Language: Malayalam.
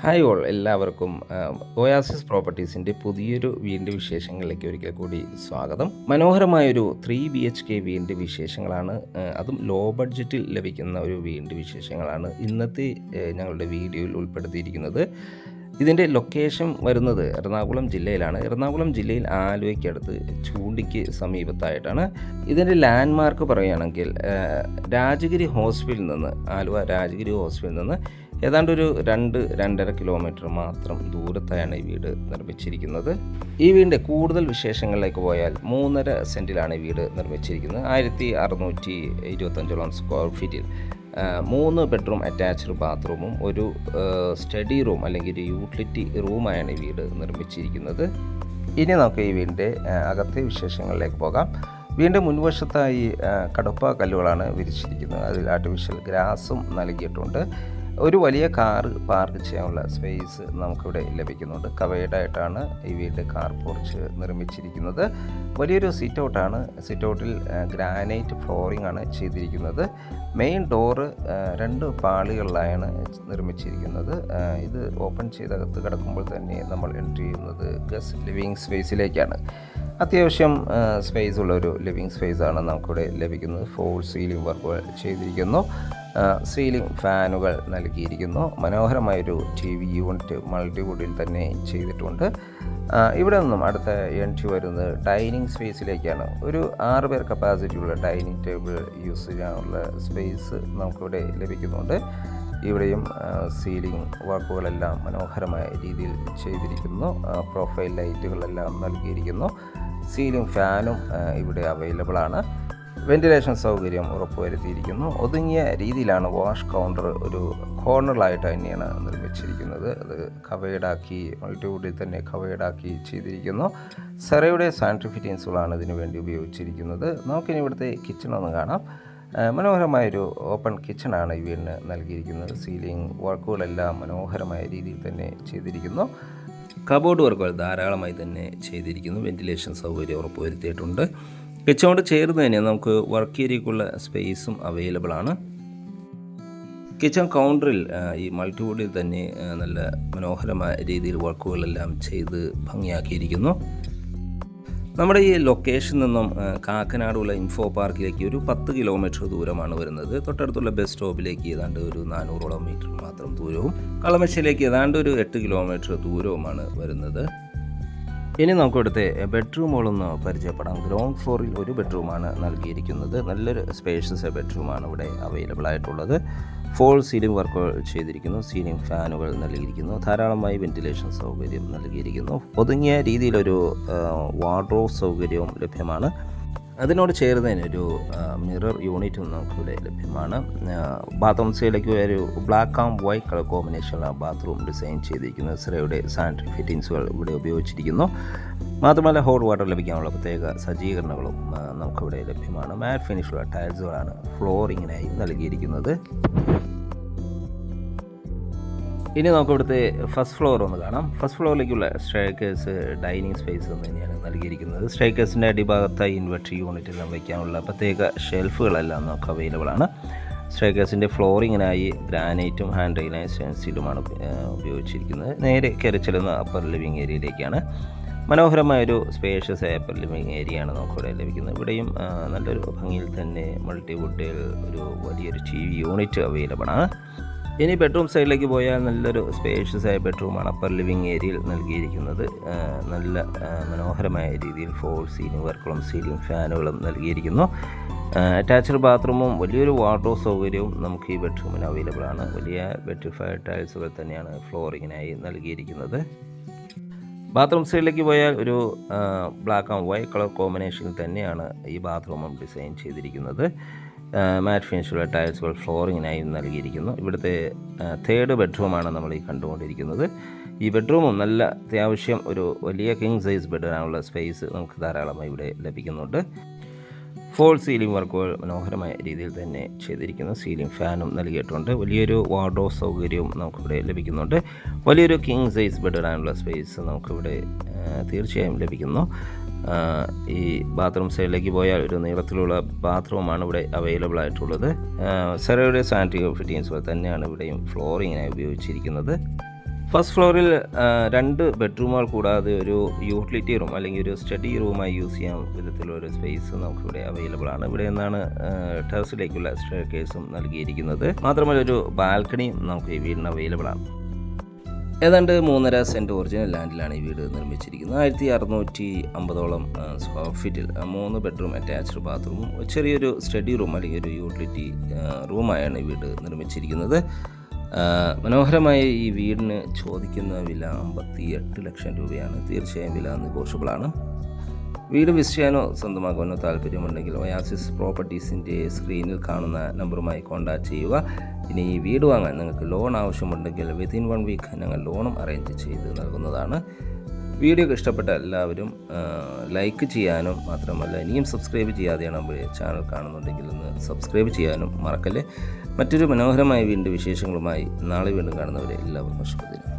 ഹായ് ഓൾ, എല്ലാവർക്കും ഒയാസിസ് പ്രോപ്പർട്ടീസിൻ്റെ പുതിയൊരു വീടിൻ്റെ വിശേഷങ്ങളിലേക്ക് ഒരിക്കൽ കൂടി സ്വാഗതം. മനോഹരമായൊരു 3 BHK വീടിൻ്റെ വിശേഷങ്ങളാണ്, അതും ലോ ബഡ്ജറ്റിൽ ലഭിക്കുന്ന ഒരു വീടിൻ്റെ വിശേഷങ്ങളാണ് ഇന്നത്തെ ഞങ്ങളുടെ വീഡിയോയിൽ ഉൾപ്പെടുത്തിയിരിക്കുന്നത്. ഇതിൻ്റെ ലൊക്കേഷൻ വരുന്നത് എറണാകുളം ജില്ലയിലാണ്. എറണാകുളം ജില്ലയിൽ ആലുവയ്ക്കടുത്ത് ചൂണ്ടിക്ക് സമീപത്തായിട്ടാണ്. ഇതിൻ്റെ ലാൻഡ് മാർക്ക് പറയുകയാണെങ്കിൽ രാജഗിരി ഹോസ്പിറ്റലിൽ നിന്ന്, ആലുവ രാജഗിരി ഹോസ്പിറ്റലിൽ നിന്ന് ഏതാണ്ട് ഒരു 2-2.5 കിലോമീറ്റർ മാത്രം ദൂരത്തായാണ് ഈ വീട് നിർമ്മിച്ചിരിക്കുന്നത്. ഈ വീടിൻ്റെ കൂടുതൽ വിശേഷങ്ങളിലേക്ക് പോയാൽ 3.5 സെൻറ്റിലാണ് ഈ വീട് നിർമ്മിച്ചിരിക്കുന്നത്. 1625 സ്ക്വയർ ഫീറ്റിൽ 3 ബെഡ്റൂം അറ്റാച്ച്ഡ് ബാത്റൂമും ഒരു സ്റ്റഡി റൂം അല്ലെങ്കിൽ ഒരു യൂട്ടിലിറ്റി റൂമായാണ് ഈ വീട് നിർമ്മിച്ചിരിക്കുന്നത്. ഇനി നമുക്ക് ഈ വീടിൻ്റെ അകത്തെ വിശേഷങ്ങളിലേക്ക് പോകാം. വീടിൻ്റെ മുൻവശത്തായി കടുപ്പ കല്ലുകളാണ് വിരിച്ചിരിക്കുന്നത്. അതിൽ ആർട്ടിഫിഷ്യൽ ഗ്രാസും നൽകിയിട്ടുണ്ട്. ഒരു വലിയ കാറ് പാർക്ക് ചെയ്യാനുള്ള സ്പേസ് നമുക്കിവിടെ ലഭിക്കുന്നുണ്ട്. കവേഡായിട്ടാണ് ഈ വീട് കാർ പോർച്ച് നിർമ്മിച്ചിരിക്കുന്നത്. വലിയൊരു സിറ്റ് ഔട്ടാണ്. സിറ്റ് ഔട്ടിൽ ഗ്രാനൈറ്റ് ഫ്ലോറിംഗ് ആണ് ചെയ്തിരിക്കുന്നത്. മെയിൻ ഡോറ് 2 പാളികളിലായാണ് നിർമ്മിച്ചിരിക്കുന്നത്. ഇത് ഓപ്പൺ ചെയ്തകത്ത് കിടക്കുമ്പോൾ തന്നെ നമ്മൾ എൻട്രി ചെയ്യുന്നത് ഗസ്റ്റ് ലിവിങ് സ്പേസിലേക്കാണ്. അത്യാവശ്യം സ്പേസ് ഉള്ള ഒരു ലിവിങ് സ്പേസാണ് നമുക്കിവിടെ ലഭിക്കുന്നത്. ഫോൾ സീലിംഗ് വർക്കുകൾ ചെയ്തിരിക്കുന്നു. സീലിംഗ് ഫാനുകൾ നൽകിയിരിക്കുന്നു. മനോഹരമായൊരു TV യൂണിറ്റ് മൾട്ടിവുഡിൽ തന്നെ ചെയ്തിട്ടുണ്ട്. ഇവിടെ നിന്നും അടുത്ത എൻട്രി വരുന്നത് ഡൈനിങ് സ്പേസിലേക്കാണ്. ഒരു 6 പേർ കപ്പാസിറ്റിയുള്ള ഡൈനിങ് ടേബിൾ യൂസ് ചെയ്യാനുള്ള സ്പേസ് നമുക്കിവിടെ ലഭിക്കുന്നുണ്ട്. ഇവിടെയും സീലിംഗ് വർക്കുകളെല്ലാം മനോഹരമായ രീതിയിൽ ചെയ്തിരിക്കുന്നു. പ്രൊഫൈൽ ലൈറ്റുകളെല്ലാം നൽകിയിരിക്കുന്നു. സീലിംഗ് ഫാനും ഇവിടെ അവൈലബിൾ ആണ്. വെന്റിലേഷൻ സൗകര്യം ഉറപ്പുവരുത്തിയിരിക്കുന്നു. ഒതുങ്ങിയ രീതിയിലാണ് വാഷ് കൗണ്ടർ ഒരു കോർണറിലായിട്ട് തന്നെയാണ് നിർമ്മിച്ചിരിക്കുന്നത്. അത് കവേഡാക്കി മൾട്ടിവുഡിൽ തന്നെ കവേഡാക്കി ചെയ്തിരിക്കുന്നു. സെറയുടെ സാനിറ്ററി ഫിറ്റിങ്സുകളാണ് ഇതിനു വേണ്ടി ഉപയോഗിച്ചിരിക്കുന്നത്. നമുക്കിനി ഇവിടുത്തെ കിച്ചൺ ഒന്ന് കാണാം. മനോഹരമായൊരു ഓപ്പൺ കിച്ചണാണ് ഈ വീടിന് നൽകിയിരിക്കുന്നത്. സീലിംഗ് വർക്കുകളെല്ലാം മനോഹരമായ രീതിയിൽ തന്നെ ചെയ്തിരിക്കുന്നു. കബോർഡ് വർക്കുകൾ ധാരാളമായി തന്നെ ചെയ്തിരിക്കുന്നു. വെന്റിലേഷൻ സൗകര്യം ഉറപ്പുവരുത്തിയിട്ടുണ്ട്. കിച്ചണോട് ചേർന്ന് തന്നെ നമുക്ക് വർക്ക് ഏരിയയ്ക്കുള്ള സ്പേസും അവൈലബിൾ ആണ്. കിച്ചൺ കൗണ്ടറിൽ ഈ മൾട്ടിവുഡിൽ തന്നെ നല്ല മനോഹരമായ രീതിയിൽ വർക്കുകളെല്ലാം ചെയ്ത് ഭംഗിയാക്കിയിരിക്കുന്നു. നമ്മുടെ ഈ ലൊക്കേഷനിൽ നിന്നും കാക്കനാടുള്ള ഇൻഫോ പാർക്കിലേക്ക് ഒരു 10 കിലോമീറ്റർ ദൂരമാണ് വരുന്നത്. തൊട്ടടുത്തുള്ള ബസ് സ്റ്റോപ്പിലേക്ക് ഏതാണ്ട് ഒരു 400ഓളം മീറ്റർ മാത്രം ദൂരവും, കളമശ്ശേരിയിലേക്ക് ഏതാണ്ട് ഒരു 8 കിലോമീറ്റർ ദൂരവുമാണ് വരുന്നത്. ഇനി നമുക്ക് ഇവിടുത്തെ ബെഡ്റൂമുകളൊന്ന് പരിചയപ്പെടാം. ഗ്രൗണ്ട് ഫ്ലോറിൽ ഒരു ബെഡ്റൂമാണ് നൽകിയിരിക്കുന്നത്. നല്ലൊരു സ്പേഷ്യസ് ബെഡ്റൂമാണ് ഇവിടെ അവൈലബിൾ ആയിട്ടുള്ളത്. ഫോൾ സീലിംഗ് വർക്കുകൾ ചെയ്തിരിക്കുന്നു. സീലിംഗ് ഫാനുകൾ നൽകിയിരിക്കുന്നു. ധാരാളമായി വെന്റിലേഷൻ സൗകര്യം നൽകിയിരിക്കുന്നു. ഒതുങ്ങിയ രീതിയിലൊരു വാർഡ്രോബ് സൗകര്യവും ലഭ്യമാണ്. അതിനോട് ചേർന്ന് തന്നെ ഒരു മിറർ യൂണിറ്റും നമുക്കിവിടെ ലഭ്യമാണ്. ബാത്റൂം സൈഡിലേക്ക് ഒരു ബ്ലാക്ക് ആൻഡ് വൈറ്റ് കളർ കോമ്പിനേഷനിലാണ് ബാത്റൂം ഡിസൈൻ ചെയ്തിരിക്കുന്നത്. സെറയുടെ സാനിറ്ററി ഫിറ്റിങ്സുകൾ ഇവിടെ ഉപയോഗിച്ചിരിക്കുന്നു. മാത്രമല്ല ഹോട്ട് വാട്ടർ ലഭിക്കാനുള്ള പ്രത്യേക സജ്ജീകരണങ്ങളും നമുക്കിവിടെ ലഭ്യമാണ്. മാറ്റ് ഫിനിഷുള്ള ടൈൽസുകളാണ് ഫ്ലോറിങ്ങിനായി നൽകിയിരിക്കുന്നത്. ഇനി നമുക്ക് ഇവിടുത്തെ ഫസ്റ്റ് ഫ്ലോർ ഒന്ന് കാണാം. ഫസ്റ്റ് ഫ്ലോറിലേക്കുള്ള സ്റ്റെയർകേസ് ഡൈനിങ് സ്പേസ് തന്നെയാണ് നൽകിയിരിക്കുന്നത്. സ്റ്റെയർകേസിൻ്റെ അടിഭാഗത്തായി ഇൻവെർട്ടർ യൂണിറ്റെല്ലാം വയ്ക്കാനുള്ള പ്രത്യേക ഷെൽഫുകളെല്ലാം നമുക്ക് അവൈലബിൾ ആണ്. സ്റ്റെയർകേസിൻ്റെ ഫ്ലോറിങ്ങിനായി ഗ്രാനൈറ്റും ഹാൻഡ് റെയിലായി സ്റ്റെൻസിലുമാണ് ഉപയോഗിച്ചിരിക്കുന്നത്. നേരെ കയറി ചെല്ലുന്ന അപ്പർ ലിവിങ് ഏരിയയിലേക്കാണ്. മനോഹരമായൊരു സ്പേഷ്യസ് അപ്പർ ലിവിങ് ഏരിയയാണ് നമുക്കിവിടെ ലഭിക്കുന്നത്. ഇവിടെയും നല്ലൊരു ഭംഗിയിൽ തന്നെ മൾട്ടിവുഡിൽ ഒരു വലിയൊരു TV യൂണിറ്റ് അവൈലബിൾ ആണ്. ഇനി ബെഡ്റൂം സൈഡിലേക്ക് പോയാൽ നല്ലൊരു സ്പേഷ്യസ് ആയ ബെഡ്റൂമാണ് അപ്പർ ലിവിങ് ഏരിയയിൽ നൽകിയിരിക്കുന്നത്. നല്ല മനോഹരമായ രീതിയിൽ ഫോൾ സീലിംഗ് വർക്കുകളും സീലിംഗ് ഫാനുകളും നൽകിയിരിക്കുന്നു. അറ്റാച്ച്ഡ് ബാത്റൂമും വലിയൊരു വാർഡ്രോബ് സൗകര്യവും നമുക്ക് ഈ ബെഡ്റൂമിന് അവൈലബിൾ ആണ്. വലിയ വെട്രിഫൈഡ് ടൈൽസുകൾ തന്നെയാണ് ഫ്ലോറിങ്ങിനായി നൽകിയിരിക്കുന്നത്. ബാത്റൂം സൈഡിലേക്ക് പോയാൽ ഒരു ബ്ലാക്ക് ആൻഡ് വൈറ്റ് കളർ കോമ്പിനേഷനിൽ തന്നെയാണ് ഈ ബാത്റൂമും ഡിസൈൻ ചെയ്തിരിക്കുന്നത്. മാറ്റ് ഫിനിഷുള്ള ടൈൽസുകൾ ഫ്ലോറിങ്ങിനായി നൽകിയിരിക്കുന്നു. ഇവിടുത്തെ 3rd ബെഡ്റൂമാണ് നമ്മൾ ഈ കണ്ടുകൊണ്ടിരിക്കുന്നത്. ഈ ബെഡ്റൂമും നല്ല അത്യാവശ്യം ഒരു വലിയ കിങ് സൈസ് ബെഡിനാനുള്ള സ്പേസ് നമുക്ക് ധാരാളമായി ഇവിടെ ലഭിക്കുന്നുണ്ട്. ഫോൾ സീലിംഗ് വർക്കുകൾ മനോഹരമായ രീതിയിൽ തന്നെ ചെയ്തിരിക്കുന്നു. സീലിംഗ് ഫാനും നൽകിയിട്ടുണ്ട്. വലിയൊരു വാർഡ്രോബ് സൗകര്യവും നമുക്കിവിടെ ലഭിക്കുന്നുണ്ട്. വലിയൊരു കിങ് സൈസ് ബെഡിനാനുള്ള സ്പേസ് നമുക്കിവിടെ തീർച്ചയായും ലഭിക്കുന്നു. ഈ ബാത്റൂം സൈഡിലേക്ക് പോയാൽ ഒരു നീളത്തിലുള്ള ബാത്റൂമാണ് ഇവിടെ അവൈലബിൾ ആയിട്ടുള്ളത്. സെറയുടെ സാനിറ്ററി ഫിറ്റിങ്സുകൾ തന്നെയാണ് ഇവിടെയും ഫ്ലോറിങ്ങിനായി ഉപയോഗിച്ചിരിക്കുന്നത്. ഫസ്റ്റ് ഫ്ലോറിൽ 2 ബെഡ്റൂമുകൾ കൂടാതെ ഒരു യൂട്ടിലിറ്റി റൂം അല്ലെങ്കിൽ ഒരു സ്റ്റഡി റൂമായി യൂസ് ചെയ്യാൻ വിധത്തിലൊരു സ്പേസ് നമുക്കിവിടെ അവൈലബിൾ ആണ്. ഇവിടെ നിന്നാണ് ടെറസിലേക്കുള്ള സ്റ്റെയർകേസും നൽകിയിരിക്കുന്നത്. മാത്രമല്ല ഒരു ബാൽക്കണിയും നമുക്ക് ഈ വീടിന് അവൈലബിൾ ആണ്. ഏതാണ്ട് 3.5 സെൻറ്റ് ഒറിജിനൽ ലാൻഡിലാണ് ഈ വീട് നിർമ്മിച്ചിരിക്കുന്നത്. 1650 സ്ക്വയർ ഫീറ്റിൽ 3 ബെഡ്റൂം അറ്റാച്ച്ഡ് ബാത്റൂമും ചെറിയൊരു സ്റ്റഡി റൂം അല്ലെങ്കിൽ ഒരു യൂട്ടിലിറ്റി റൂമായാണ് ഈ വീട് നിർമ്മിച്ചിരിക്കുന്നത്. മനോഹരമായ ഈ വീടിന് ചോദിക്കുന്ന വില 58 ലക്ഷം രൂപയാണ്. തീർച്ചയായും വില നെഗോഷ്യബിളാണ്. വീട് വിസിറ്റ് ചെയ്യാനോ സ്വന്തമാക്കാനോ താല്പര്യമുണ്ടെങ്കിൽ ഒയാസിസ് പ്രോപ്പർട്ടീസിൻ്റെ സ്ക്രീനിൽ കാണുന്ന നമ്പറുമായി കോൺടാക്റ്റ് ചെയ്യുക. ഇനി ഈ വീട് വാങ്ങാൻ നിങ്ങൾക്ക് ലോൺ ആവശ്യമുണ്ടെങ്കിൽ വിത്തിൻ 1 വീക്ക് ഞങ്ങൾ ലോണും അറേഞ്ച് ചെയ്ത് നൽകുന്നതാണ്. വീഡിയോ ഇഷ്ടപ്പെട്ട എല്ലാവരും ലൈക്ക് ചെയ്യാനും മാത്രമല്ല ഇനിയും സബ്സ്ക്രൈബ് ചെയ്യാതെയാണ് നമ്മുടെ ചാനൽ കാണുന്നുണ്ടെങ്കിൽ ഒന്ന് സബ്സ്ക്രൈബ് ചെയ്യാനും മറക്കല്ലേ. മറ്റൊരു മനോഹരമായ വീടിൻ്റെ വിശേഷങ്ങളുമായി നാളെ വീണ്ടും കാണുന്നവരെ എല്ലാവർക്കും ശുഭദിനം.